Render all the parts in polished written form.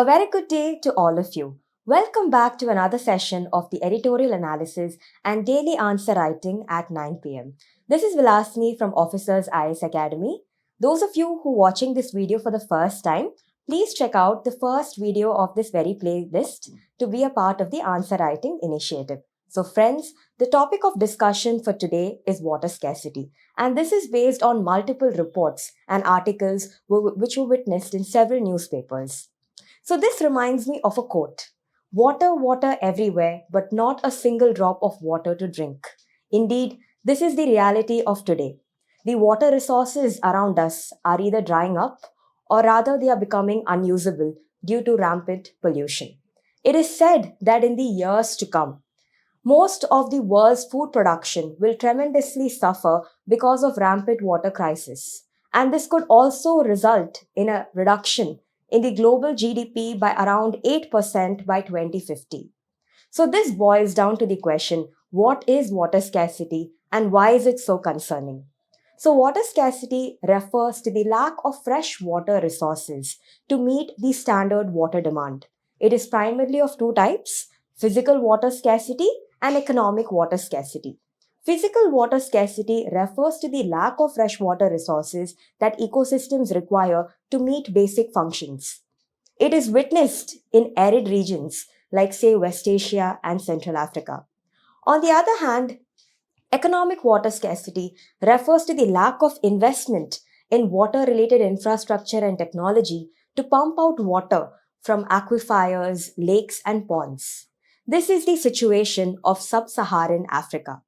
A very good day to all of you. Welcome back to another session of the editorial analysis and daily answer writing at 9 pm. This is Vilasini from Officers IAS Academy. Those of you who are watching this video for the first time, please check out the first video of this very playlist to be a part of the answer writing initiative. So friends, the topic of discussion for today is water scarcity, and this is based on multiple reports and articles which were witnessed in several newspapers. So this reminds me of a quote: "Water, water everywhere, but not a single drop of water to drink." Indeed, this is the reality of today. The water resources around us are either drying up or rather they are becoming unusable due to rampant pollution. It is said that in the years to come, most of the world's food production will tremendously suffer because of rampant water crisis. And this could also result in a reduction in the global GDP by around 8% by 2050. So this boils down to the question, what is water scarcity and why is it so concerning? So water scarcity refers to the lack of fresh water resources to meet the standard water demand. It is primarily of two types: physical water scarcity and economic water scarcity. Physical water scarcity refers to the lack of fresh water resources that ecosystems require to meet basic functions. It is witnessed in arid regions like, say, West Asia and Central Africa. On the other hand, economic water scarcity refers to the lack of investment in water-related infrastructure and technology to pump out water from aquifers, lakes, and ponds. This is the situation of sub-Saharan Africa.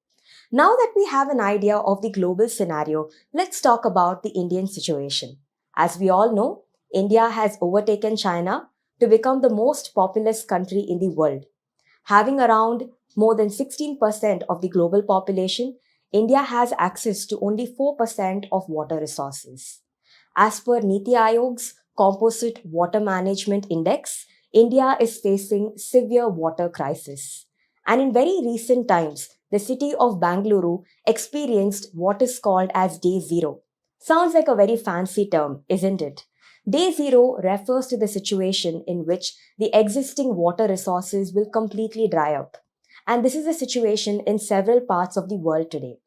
Now that we have an idea of the global scenario, let's talk about the Indian situation. As we all know, India has overtaken China to become the most populous country in the world. Having around more than 16% of the global population, India has access to only 4% of water resources. As per Niti Aayog's Composite Water Management Index, India is facing severe water crisis. And in very recent times, the city of Bangalore experienced what is called as Day Zero. Sounds like a very fancy term, isn't it? Day Zero refers to the situation in which the existing water resources will completely dry up. And this is a situation in several parts of the world today.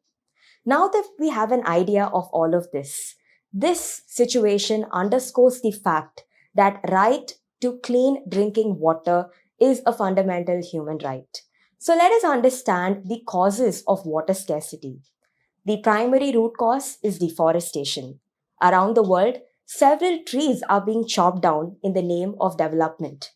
Now that we have an idea of all of this situation underscores the fact that right to clean drinking water is a fundamental human right. So let us understand the causes of water scarcity. The primary root cause is deforestation. Around the world, several trees are being chopped down in the name of development.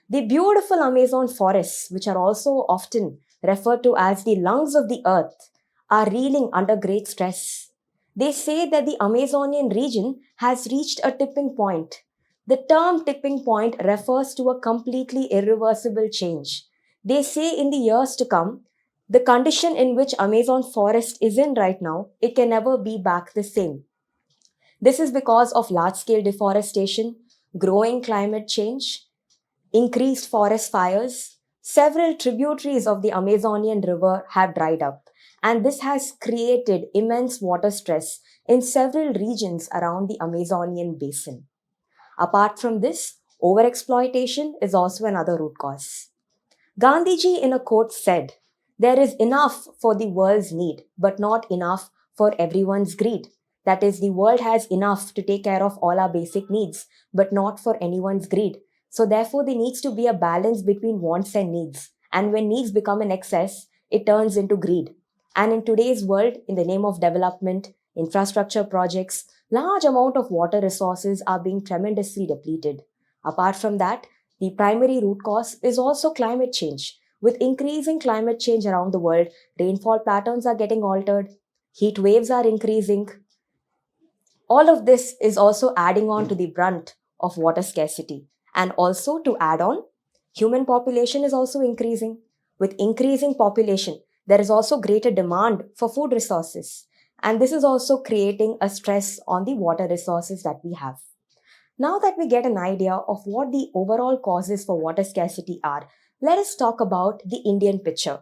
The beautiful Amazon forests, which are also often referred to as the lungs of the earth, are reeling under great stress. They say that the Amazonian region has reached a tipping point. The term tipping point refers to a completely irreversible change. They say in the years to come, the condition in which Amazon forest is in right now, it can never be back the same. This is because of large-scale deforestation, growing climate change, increased forest fires. Several tributaries of the Amazonian river have dried up, and this has created immense water stress in several regions around the Amazonian basin. Apart from this, overexploitation is also another root cause. Gandhiji in a quote said, "There is enough for the world's need, but not enough for everyone's greed." That is, the world has enough to take care of all our basic needs, but not for anyone's greed. So therefore, there needs to be a balance between wants and needs. And when needs become an excess, it turns into greed. And in today's world, in the name of development, infrastructure projects, large amount of water resources are being tremendously depleted. Apart from that, the primary root cause is also climate change. With increasing climate change around the world, rainfall patterns are getting altered, heat waves are increasing. All of this is also adding on to the brunt of water scarcity. And also to add on, human population is also increasing. With increasing population, there is also greater demand for food resources. And this is also creating a stress on the water resources that we have. Now that we get an idea of what the overall causes for water scarcity are, let us talk about the Indian picture.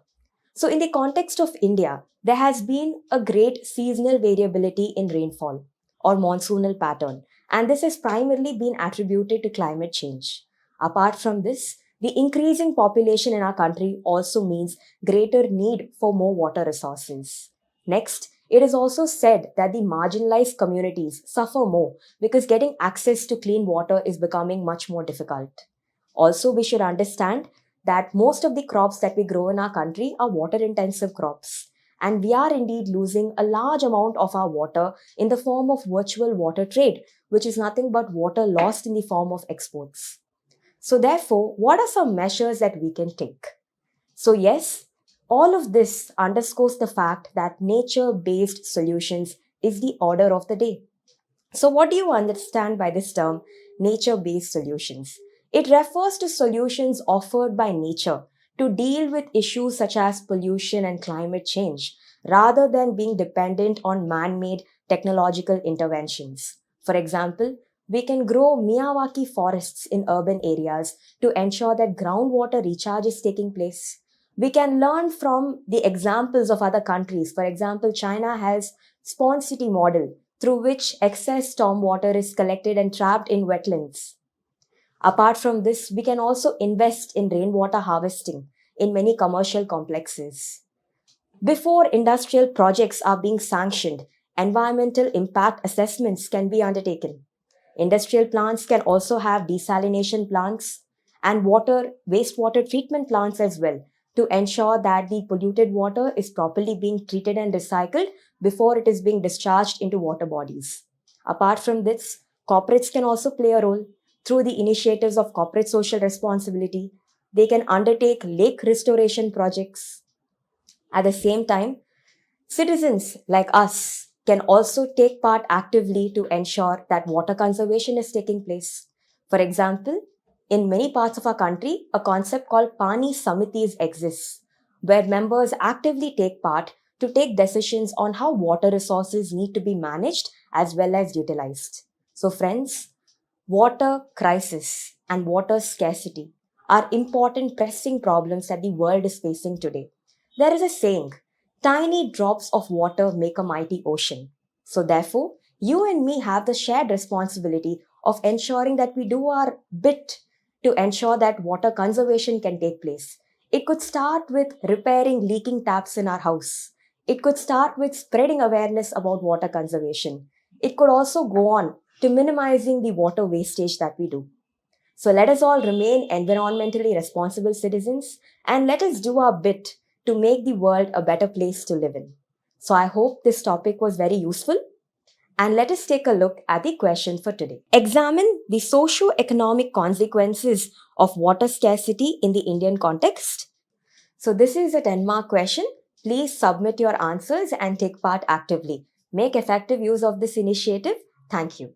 So in the context of India, there has been a great seasonal variability in rainfall or monsoonal pattern, and this has primarily been attributed to climate change. Apart from this, the increasing population in our country also means greater need for more water resources. Next, it is also said that the marginalized communities suffer more because getting access to clean water is becoming much more difficult. Also, we should understand that most of the crops that we grow in our country are water intensive crops. And we are indeed losing a large amount of our water in the form of virtual water trade, which is nothing but water lost in the form of exports. So, therefore, what are some measures that we can take? So, yes, all of this underscores the fact that nature based solutions is the order of the day. So, what do you understand by this term, nature based solutions? It refers to solutions offered by nature to deal with issues such as pollution and climate change, rather than being dependent on man made technological interventions. For example, we can grow Miyawaki forests in urban areas to ensure that groundwater recharge is taking place. We can learn from the examples of other countries. For example, China has Spawn City model through which excess stormwater is collected and trapped in wetlands. Apart from this, we can also invest in rainwater harvesting in many commercial complexes. Before industrial projects are being sanctioned, environmental impact assessments can be undertaken. Industrial plants can also have desalination plants and wastewater treatment plants as well to ensure that the polluted water is properly being treated and recycled before it is being discharged into water bodies. Apart from this, corporates can also play a role through the initiatives of corporate social responsibility. They can undertake lake restoration projects. At the same time, citizens like us can also take part actively to ensure that water conservation is taking place. For example, in many parts of our country, a concept called Pani Samitis exists, where members actively take part to take decisions on how water resources need to be managed as well as utilized. So, friends, water crisis and water scarcity are important pressing problems that the world is facing today. There is a saying, tiny drops of water make a mighty ocean. So therefore, you and me have the shared responsibility of ensuring that we do our bit to ensure that water conservation can take place. It could start with repairing leaking taps in our house. It could start with spreading awareness about water conservation. It could also go on to minimizing the water wastage that we do. So let us all remain environmentally responsible citizens and let us do our bit to make the world a better place to live in. So I hope this topic was very useful. And let us take a look at the question for today. Examine the socio-economic consequences of water scarcity in the Indian context. So this is a 10-mark question. Please submit your answers and take part actively. Make effective use of this initiative. Thank you.